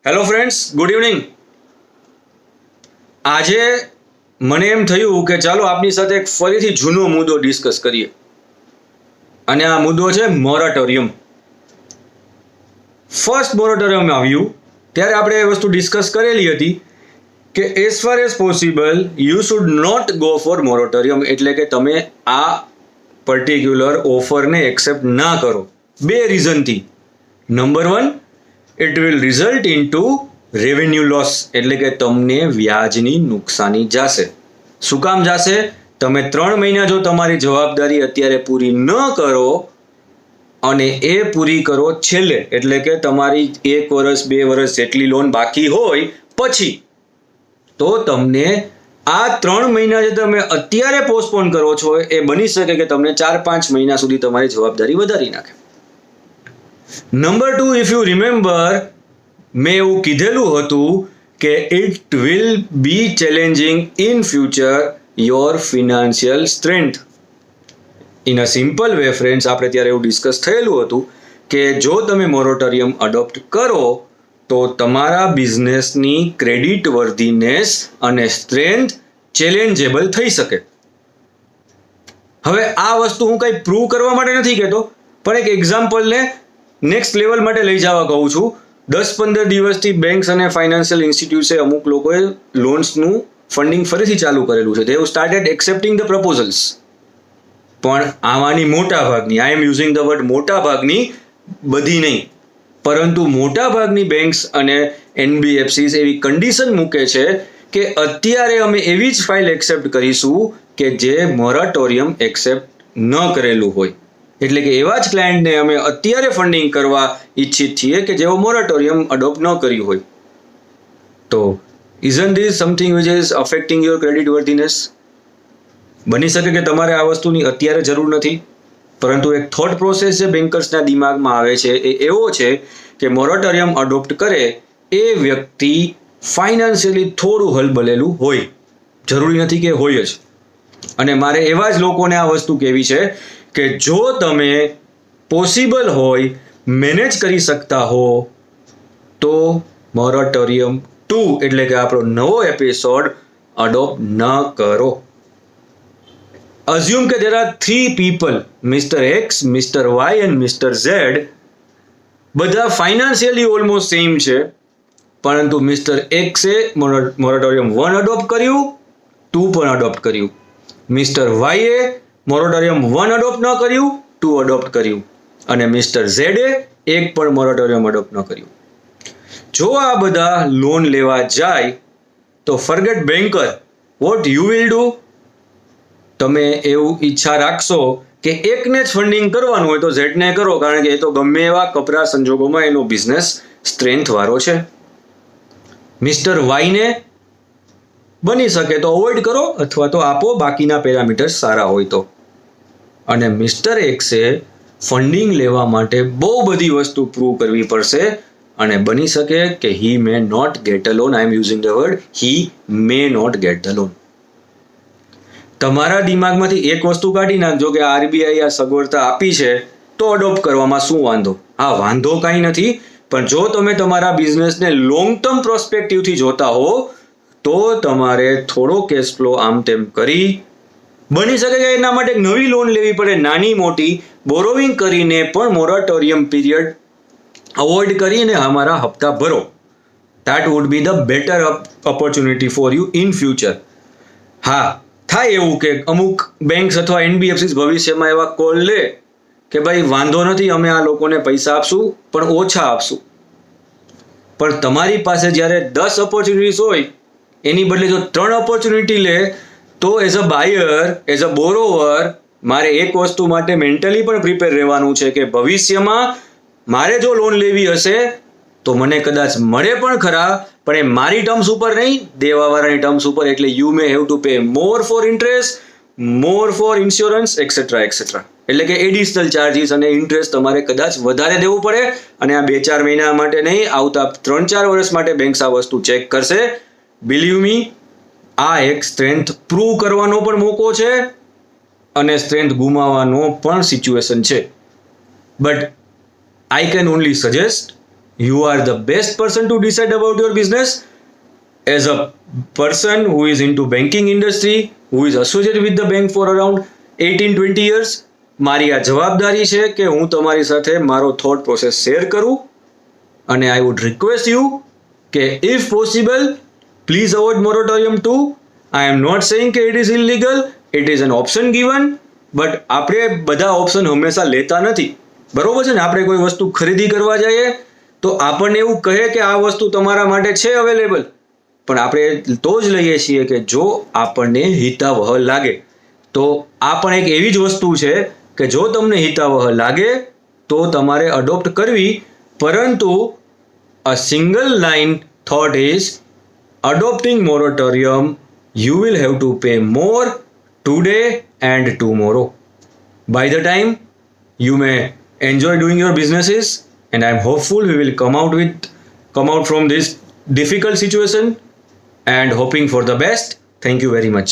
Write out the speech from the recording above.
Hello friends, good evening. આજે મને એમ થયું કે ચાલો આપની સાથે એક ફરીથી જૂનો મુદ્દો ડિસ્કસ કરીએ, અને આ મુદ્દો છે મોરેટોરિયમ. ફર્સ્ટ મોરેટોરિયમ આવ્યું ત્યારે આપણે એ વસ્તુ ડિસ્કસ કરેલી હતી કે as far as possible you should not go for moratorium, એટલે કે તમે આ પર્ટિક્યુલર ઓફરને એક્સેપ્ટ ના કરો બે રીઝનથી. Number 1, it will result in to revenue loss, એટલે કે તમને વ્યાજની નુકસાની જશે. શું કામ જશે? તમે 3 મહિના જો તમારી જવાબદારી અત્યારે પૂરી ન કરો અને એ પૂરી કરો છેલ્લે, એટલે કે તમારી 1 વર્ષ 2 વર્ષ જેટલી લોન બાકી હોય પછી, તો તમને આ 3 મહિના જે તમે અત્યારે પોસ્ટપોન કરો છો એ બની શકે કે તમને 4-5 મહિના સુધી તમારી જવાબદારી વધારી નાખે. નંબર 2, ઇફ યુ રિમેમ્બર, મેં એવું કીધેલું હતું કે it will be challenging in future your financial strength. In a simple way friends, આપણે ત્યારે એવું ડિસ્કસ થયેલું હતું કે જો તમે મોરેટોરિયમ અડોપ્ટ કરો તો તમારા બિઝનેસની ક્રેડિટ વર્ધીનેસ અને સ્ટ્રેન્થ ચેલેન્જેબલ થઈ શકે. હવે આ વસ્તુ હું કંઈ પ્રૂવ કરવા માટે નથી કહેતો, પણ એક એક્ઝામ્પલને નેક્સ્ટ લેવલ માટે લઈ જવા કહું છું. 10-15 દિવસથી બેંક્સ અને ફાઇનાન્શિયલ ઇન્સ્ટિટ્યૂટ્સે અમુક લોકોએ લોન્સનું ફંડિંગ ફરીથી ચાલુ કરેલું છે. They have started accepting the proposals. પણ આમાંની મોટા ભાગની, I am using the word મોટા ભાગની, બધી નહીં, પરંતુ મોટા ભાગની બેંક્સ અને એનબીએફસીસ એવી કન્ડિશન મૂકે છે કે અત્યારે અમે એવી જ ફાઇલ એક્સેપ્ટ કરીશું કે જે મોરેટોરિયમ એક્સેપ્ટ ન કરેલું હોય. એટલે કે એવા જ ક્લાયન્ટને અમે અત્યારે ફંડિંગ કરવા ઈચ્છિત છીએ કે જેઓ મોરેટોરિયમ અડોપ્ટ ન કર્યું હોય. તો isn't this something which is affecting your credit worthiness? બની શકે કે તમારે આ વસ્તુની અત્યારે જરૂર નથી, પરંતુ એક થોટ પ્રોસેસ જે બેન્કર્સના દિમાગમાં આવે છે એ એવો છે કે મોરેટોરિયમ અડોપ્ટ કરે એ વ્યક્તિ ફાઇનાન્શિયલી થોડું હલબલેલું હોય. જરૂરી નથી કે હોય જ. અને મારે એવા જ લોકોને આ વસ્તુ કહેવી છે કે જો તમે પોસિબલ હોય, મેનેજ કરી શકતા હો, તો મોરેટોરિયમ 2 એટલે કે આપણો નવો એપિસોડ અડોપ્ટ ન કરો. અઝ્યુમ કે there are 3 people, Mr. X, Mr. Y and Mr. Z. બધા ફાઇનાન્શિયલી ઓલમોસ્ટ સેમ છે, પરંતુ મિસ્ટર એક્સે મોરેટોરિયમ 1 અડોપ્ટ કર્યું, 2 પણ અડોપ્ટ કર્યું. મિસ્ટર વાયએ મોરેટોરિયમ 1 અડોપ્ટ ન કર્યું, 2 અડોપ્ટ કર્યું, અને મિસ્ટર ઝેડે 1 પણ મોરેટોરિયમ અડોપ્ટ ન કર્યું. જો આ બધા લોન લેવા જાય તો forget banker, what you will do? તમે એવું ઈચ્છા રાખશો કે એકને જ ફંડિંગ કરવાનું હોય તો ઝેડને કરો, કારણ કે એ તો ગમે એવા કપરા સંજોગોમાં એનો બિઝનેસ સ્ટ્રેન્થ વાળો છે. મિસ્ટર વાયને બની શકે તો અવોઇડ કરો અથવા તો આપો, બાકીના પેરામીટર્સ સારા હોય તો. અને મિસ્ટર એક્સે ફંડિંગ લેવા માટે બહુ બધી વસ્તુ પ્રૂવ કરવી પડશે, અને બની શકે કે he may not get a loan. I am using the word he may not get the loan. તમારા દિમાગમાંથી એક વસ્તુ કાઢી નાખજો કે આરબીઆઈ આ સગવડતા આપી છે તો અડોપ્ટ કરવામાં શું વાંધો? હા, વાંધો કાંઈ નથી, પણ જો તમે તમારા બિઝનેસને લોંગ ટર્મ પ્રોસ્પેક્ટિવથી જોતા હો તો તમારે થોડો કેશ ફ્લો આમ તેમ કરી, બની શકે કે એના માટે નવી લોન લેવી પડે, નાની મોટી બોરોવિંગ કરીને પણ મોરેટોરિયમ પીરિયડ અવોઇડ કરીને અમારા હપ્તા ભરો. That would be the better opportunity for you in future. હા, થાય એવું કે અમુક બેંક્સ અથવા એનબીએફસીસ ભવિષ્યમાં એવા કોલ લે કે ભાઈ વાંધો નથી, અમે આ લોકોને પૈસા આપશું પણ ઓછા આપશું. પણ તમારી પાસે જ્યારે 10 ઓપોર્ચ્યુનિટીઝ હોય એની બદલે જો 3 ઓપોર્ચ્યુનિટી લે તો as a buyer, as a બોરોવર, મારે એક વસ્તુ માટે મેન્ટલી પણ પ્રિપેર રહેવાનું છે કે ભવિષ્યમાં મારે જો લોન લેવી હશે તો મને કદાચ મળે પણ ખરા, પણ એ મારી ટર્મ્સ ઉપર નહીં, દેવાવાળાની ટર્મ્સ ઉપર. એટલે you may have to pay more for interest, more for insurance, etcetera etcetera. એટલે કે એડિશનલ ચાર્જીસ અને ઇન્ટરેસ્ટ તમારે કદાચ વધારે દેવું પડે. અને આ 2-4 મહિના માટે નહીં, આવતા 3-4 વર્ષ માટે બેંક્સ આ વસ્તુ ચેક કરશે. બિલીવ મી, આ એક સ્ટ્રેન્થ પ્રૂવ કરવાનો પણ મોકો છે અને સ્ટ્રેન્થ ગુમાવવાનો પણ સિચ્યુએશન છે. But I can only suggest You are the best person to decide about your business. As a person who is into banking industry, who is associated with the bank for around 18-20 years, મારી આ જવાબદારી છે કે હું તમારી સાથે મારો thought process share કરું. અને આઈ વુડ રિક્વેસ્ટ યુ કે if possible please avoid moratorium 2. I am not saying કે it is illegal, it is an option given, but આપણે બધા ઓપ્શન હંમેશા લેતા નથી, બરોબર છે ને. આપણે કોઈ વસ્તુ ખરીદી કરવા જઈએ તો આપણને એવું કહે કે આ વસ્તુ તમારા માટે છે અવેલેબલ, પણ આપણે તો જ લઈએ છીએ કે જો આપણને હિતાવહ લાગે. તો આ પણ એક એવી જ વસ્તુ છે કે જો તમને હિતાવહ લાગે તો તમારે અડોપ્ટ કરવી, પરંતુ a single line thought is adopting moratorium you will have to pay more today and tomorrow. By the time you may enjoy doing your businesses, and I am hopeful we will come out from this difficult situation and hoping for the best. Thank you very much.